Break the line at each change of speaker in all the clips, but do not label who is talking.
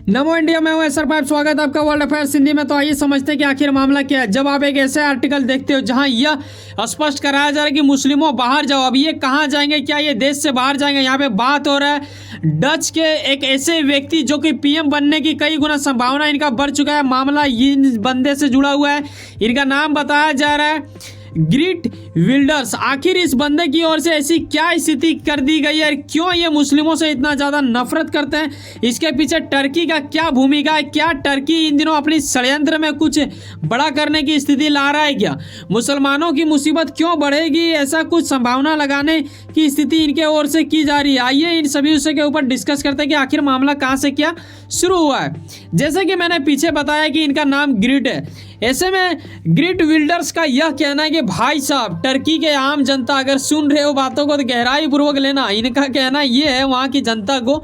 नमो India में हूं sir pipe. स्वागत है आपका वर्ल्ड अफेयर्स हिंदी में। तो आइए समझते हैं कि आखिर मामला क्या है। जब आप एक ऐसे आर्टिकल देखते हो जहां यह स्पष्ट कराया जा रहा है कि मुस्लिमों बाहर जाओ, अब ये कहां जाएंगे, क्या ये देश से बाहर जाएंगे। यहाँ पे बात हो रहा है डच के एक ऐसे व्यक्ति जो कि पीएम बनने की कई गुना संभावना इनका बढ़ चुका है। मामला इन बंदे से जुड़ा हुआ है। इनका नाम बताया जा रहा है ग्रीट विल्डर्स। आखिर इस बंदे की ओर से ऐसी क्या स्थिति कर दी गई है, क्यों ये मुस्लिमों से इतना ज़्यादा नफरत करते हैं, इसके पीछे टर्की का क्या भूमिका है, क्या टर्की इन दिनों अपनी षड्यंत्र में कुछ बड़ा करने की स्थिति ला रहा है, क्या मुसलमानों की मुसीबत क्यों बढ़ेगी, ऐसा कुछ संभावना लगाने की स्थिति इनके ओर से की जा रही है। आइए इन सभी विषय के ऊपर डिस्कस करते हैं कि आखिर मामला कहाँ से क्या शुरू हुआ है। जैसे कि मैंने पीछे बताया कि इनका नाम ग्रीट है, ऐसे में ग्रीट विल्डर्स का यह कहना है कि भाई साहब टर्की के आम जनता अगर सुन रहे हो बातों को तो गहराई पूर्वक लेना। इनका कहना ये है वहाँ की जनता को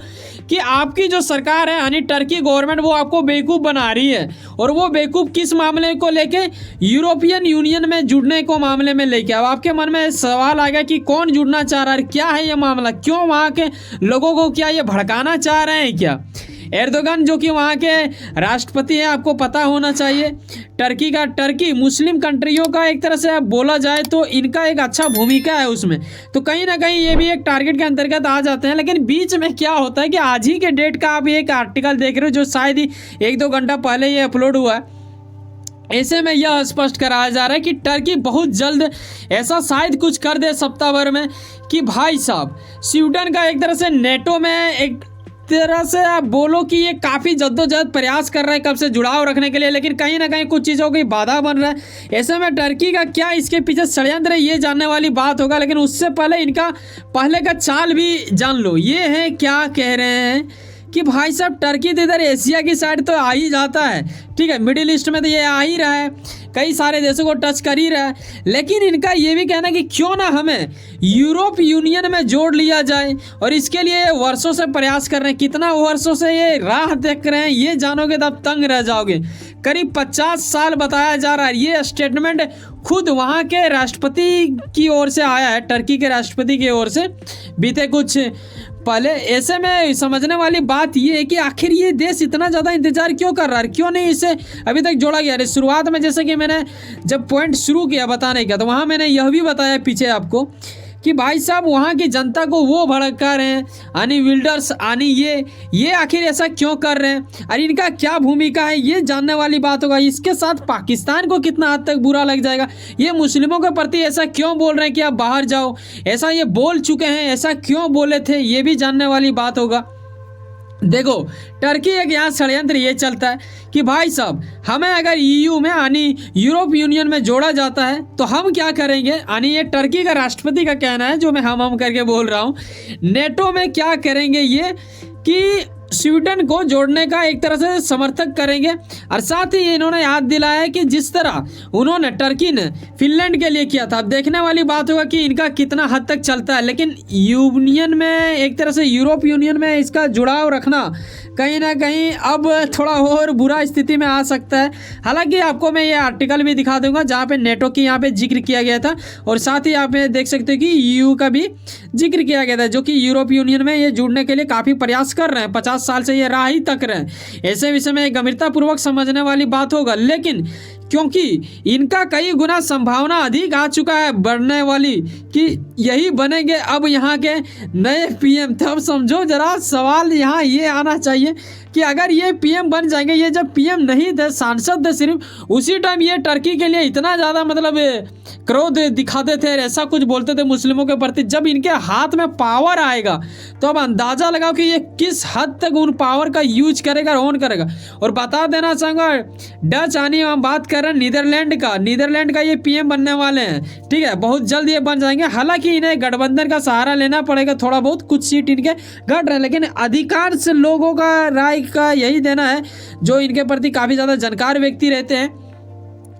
कि आपकी जो सरकार है यानी टर्की गवर्नमेंट वो आपको बेवकूफ़ बना रही है। और वो बेवकूफ़ किस मामले को लेके, यूरोपियन यूनियन में जुड़ने को मामले में लेके। अब आपके मन में सवाल आएगा कि कौन जुड़ना चाह रहा है, क्या है ये मामला, क्यों वहाँ के लोगों को क्या ये भड़काना चाह रहे हैं क्या। एर्दोगन जो कि वहाँ के राष्ट्रपति हैं, आपको पता होना चाहिए टर्की मुस्लिम कंट्रियों का एक तरह से बोला जाए तो इनका एक अच्छा भूमिका है उसमें, तो कहीं ना कहीं ये भी एक टारगेट के अंतर्गत आ जाते हैं। लेकिन बीच में क्या होता है कि आज ही के डेट का आप एक आर्टिकल देख रहे हो जो शायद ही 1-2 घंटा पहले ये अपलोड हुआ है। ऐसे में यह स्पष्ट कराया जा रहा है कि टर्की बहुत जल्द ऐसा शायद कुछ कर दे सप्ताह भर में कि भाई साहब स्वीडन का एक तरह से नेटो में एक तरह से आप बोलो कि ये काफ़ी जद्दोजहद प्रयास कर रहे हैं कब से जुड़ाव रखने के लिए, लेकिन कहीं ना कहीं कुछ चीज़ों की बाधा बन रहा है। ऐसे में टर्की का क्या इसके पीछे षड्यंत्र है ये जानने वाली बात होगा। लेकिन उससे पहले इनका पहले का चाल भी जान लो। ये है क्या कह रहे हैं कि भाई साहब टर्की तो इधर एशिया की साइड तो आ ही जाता है, ठीक है, मिडिल ईस्ट में तो ये आ ही रहा है, कई सारे देशों को टच कर ही रहा है। लेकिन इनका ये भी कहना है कि क्यों ना हमें यूरोप यूनियन में जोड़ लिया जाए, और इसके लिए वर्षों से प्रयास कर रहे हैं। कितना वर्षों से ये राह देख रहे हैं ये जानोगे तो आप तंग रह जाओगे। करीब 50 साल बताया जा रहा है। ये स्टेटमेंट खुद वहाँ के राष्ट्रपति की ओर से आया है, टर्की के राष्ट्रपति की ओर से बीते कुछ पहले। ऐसे में समझने वाली बात ये है कि आखिर ये देश इतना ज़्यादा इंतजार क्यों कर रहा है, क्यों नहीं इसे अभी तक जोड़ा गया है। शुरुआत में जैसे कि मैंने जब पॉइंट शुरू किया बताने का तो वहाँ मैंने यह भी बताया पीछे आपको कि भाई साहब वहाँ की जनता को वो भड़का रहे हैं यानी विल्डर्स यानी ये आखिर ऐसा क्यों कर रहे हैं और इनका क्या भूमिका है ये जानने वाली बात होगा। इसके साथ पाकिस्तान को कितना हद तक बुरा लग जाएगा, ये मुस्लिमों के प्रति ऐसा क्यों बोल रहे हैं कि आप बाहर जाओ, ऐसा ये बोल चुके हैं, ऐसा क्यों बोले थे, ये भी जानने वाली बात होगा। देखो टर्की एक यहाँ षड्यंत्र ये चलता है कि भाई साहब हमें अगर ईयू में यानी यूरोप यूनियन में जोड़ा जाता है तो हम क्या करेंगे, यानी ये टर्की का राष्ट्रपति का कहना है जो मैं हम करके बोल रहा हूँ। नेटो में क्या करेंगे ये कि स्वीडन को जोड़ने का एक तरह से समर्थक करेंगे। और साथ ही इन्होंने याद दिलाया कि जिस तरह उन्होंने टर्की ने फिनलैंड के लिए किया था। अब देखने वाली बात होगा कि इनका कितना हद तक चलता है। लेकिन यूनियन में एक तरह से यूरोप यूनियन में इसका जुड़ाव रखना कहीं ना कहीं अब थोड़ा और बुरा स्थिति में आ सकता है। हालांकि आपको मैं ये आर्टिकल भी दिखा दूंगा जहाँ पे नेटो की यहाँ पे जिक्र किया गया था, और साथ ही आप देख सकते हो कि ईयू का भी जिक्र किया गया था जो कि यूरोप यूनियन में ये जुड़ने के लिए काफ़ी प्रयास कर रहे हैं। 50 साल से ये राह ही तक रहे हैं। ऐसे विषय में गंभीरतापूर्वक समझने वाली बात होगा। लेकिन क्योंकि इनका कई गुना संभावना अधिक आ चुका है बढ़ने वाली कि यही बनेंगे अब यहाँ के नए पीएम, तब समझो जरा सवाल यहाँ ये आना चाहिए कि अगर ये पीएम बन जाएंगे, ये जब पीएम नहीं थे सांसद थे सिर्फ, उसी टाइम ये टर्की के लिए इतना ज़्यादा मतलब क्रोध दिखाते थे, ऐसा कुछ बोलते थे मुस्लिमों के प्रति। जब इनके हाथ में पावर आएगा तो अब अंदाज़ा लगाओ कि ये किस हद तक उन पावर का यूज करेगा, ऑन करेगा। और बता देना चाहूँगा डच यानी हम बात कर रहे हैं नीदरलैंड का ये पीएम बनने वाले हैं, ठीक है, बहुत जल्द ये बन जाएंगे। हालांकि इन्हें गठबंधन का सहारा लेना पड़ेगा, थोड़ा बहुत कुछ सीट इनके घट रहे हैं, लेकिन अधिकांश लोगों का राय का यही देना है जो इनके प्रति काफ़ी ज़्यादा जानकार व्यक्ति रहते हैं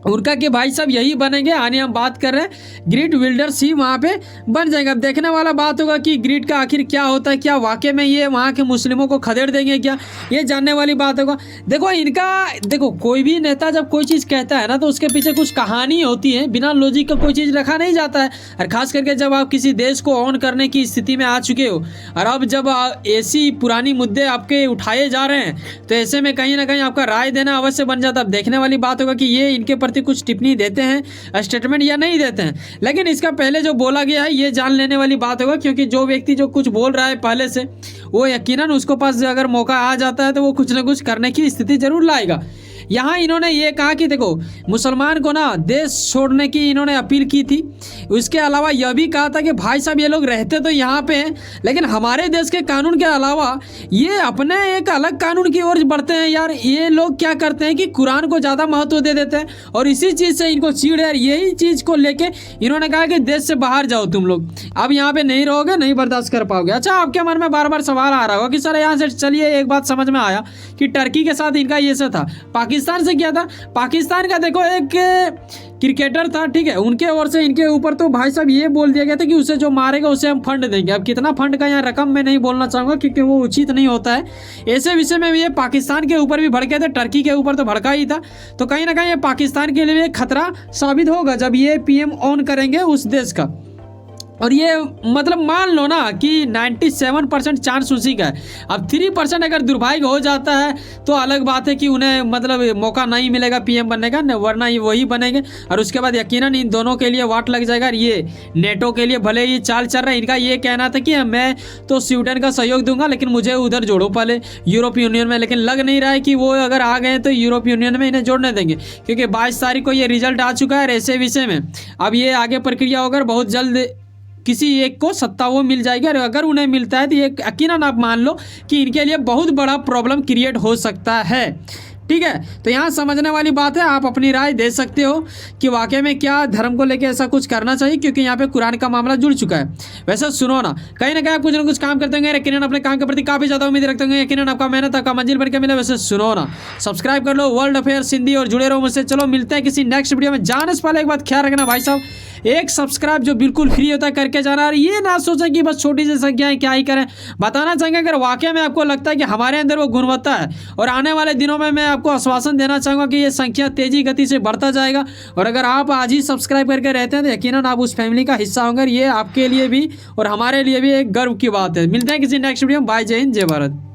उनका कि भाई साहब यही बनेंगे, आने हम बात कर रहे हैं ग्रिड बिल्डर्स ही वहाँ पे बन जाएंगे। अब देखने वाला बात होगा कि ग्रिड का आखिर क्या होता है, क्या वाकई में ये वहाँ के मुस्लिमों को खदेड़ देंगे क्या, ये जानने वाली बात होगा। देखो कोई भी नेता जब कोई चीज़ कहता है ना तो उसके पीछे कुछ कहानी होती है, बिना लॉजिक का कोई चीज़ रखा नहीं जाता है। और खास करके जब आप किसी देश को ऑन करने की स्थिति में आ चुके हो और अब जब ऐसी पुरानी मुद्दे आपके उठाए जा रहे हैं तो ऐसे में कहीं ना कहीं आपका राय देना अवश्य बन जाता है। अब देखने वाली बात होगा कि ये इनके प्रति कुछ टिप्पणी देते हैं, स्टेटमेंट या नहीं देते हैं। लेकिन इसका पहले जो बोला गया है ये जान लेने वाली बात होगा, क्योंकि जो व्यक्ति जो कुछ बोल रहा है पहले से वो यकीनन उसको पास अगर मौका आ जाता है तो वो कुछ ना कुछ करने की स्थिति जरूर लाएगा। यहाँ इन्होंने ये कहा कि देखो मुसलमान को ना देश छोड़ने की इन्होंने अपील की थी। उसके अलावा यह भी कहा था कि भाई साहब ये लोग रहते तो यहाँ पे हैं लेकिन हमारे देश के कानून के अलावा ये अपने एक अलग कानून की ओर बढ़ते हैं। यार ये लोग क्या करते हैं कि कुरान को ज़्यादा महत्व दे देते हैं और इसी चीज़ से इनको चीड़ है। यही चीज़ को लेके इन्होंने कहा कि देश से बाहर जाओ तुम लोग, अब यहाँ पे नहीं रहोगे, नहीं बर्दाश्त कर पाओगे। अच्छा, आपके मन में बार बार सवाल आ रहा होगा कि सर यहाँ से चलिए एक बात समझ में आया कि टर्की के साथ इनका ये सब था, पाकिस्तान से क्या था। पाकिस्तान का देखो एक क्रिकेटर था, ठीक है, उनके ओर से इनके ऊपर तो भाई साहब ये बोल दिया गया था कि उसे जो मारेगा उसे हम फंड देंगे। अब कितना फंड का यहाँ रकम मैं नहीं बोलना चाहूँगा क्योंकि वो उचित नहीं होता है। ऐसे विषय में ये पाकिस्तान के ऊपर भी भड़के थे, टर्की के ऊपर तो भड़का ही था। तो कहीं ना कहीं ये पाकिस्तान के लिए खतरा साबित होगा जब ये पीएम ऑन करेंगे उस देश का। और ये मतलब मान लो ना कि 97% चांस उसी का है। अब 3% अगर दुर्भाग्य हो जाता है तो अलग बात है कि उन्हें मतलब मौका नहीं मिलेगा पीएम बनने का, वरना ये वही बनेंगे। और उसके बाद यकीनन इन दोनों के लिए वाट लग जाएगा। और ये नेटो के लिए भले ही चाल चल रहा है, इनका ये कहना था कि मैं तो स्वीडन का सहयोग दूंगा लेकिन मुझे उधर जोड़ो पहले यूरोपीय यूनियन में। लेकिन लग नहीं रहा है कि वो अगर आ गए तो यूरोपीय यूनियन में इन्हें जोड़ने देंगे, क्योंकि 22 तारीख को ये रिजल्ट आ चुका है ऐसे विषय में। अब ये आगे प्रक्रिया होकर बहुत जल्द किसी एक को सत्ता वो मिल जाएगी। और अगर उन्हें मिलता है तो ये यकीनन आप मान लो कि इनके लिए बहुत बड़ा प्रॉब्लम क्रिएट हो सकता है। ठीक है, तो यहाँ समझने वाली बात है, आप अपनी राय दे सकते हो कि वाकई में क्या धर्म को लेकर ऐसा कुछ करना चाहिए, क्योंकि यहाँ पे कुरान का मामला जुड़ चुका है। वैसे सुनो ना कहीं आप कुछ ना कुछ काम करते होंगे, यकीनन अपने काम के प्रति काफ़ी ज़्यादा उम्मीद रखते होंगे, यकीनन आपका मेहनत आपका मंजिल बन के मिले। वैसे सुनो ना, सब्सक्राइब कर लो वर्ल्ड अफेयर्स हिंदी और जुड़े रहो मुझसे। चलो मिलते हैं किसी नेक्स्ट वीडियो में। जाने से पहले एक बात ख्याल रखना भाई साहब, एक सब्सक्राइब जो बिल्कुल फ्री होता है करके जाना। और ये ना सोचें कि बस छोटी सी संख्याएं क्या ही करें। बताना चाहेंगे अगर वाकई में आपको लगता है कि हमारे अंदर वो गुणवत्ता है, और आने वाले दिनों में मैं आपको आश्वासन देना चाहूँगा कि ये संख्या तेजी गति से बढ़ता जाएगा। और अगर आप आज ही सब्सक्राइब करके रहते हैं तो यकीनन आप उस फैमिली का हिस्सा होंगे। ये आपके लिए भी और हमारे लिए भी एक गर्व की बात है। मिलते हैं किसी नेक्स्ट वीडियो में। बाय, जय हिंद, जय भारत।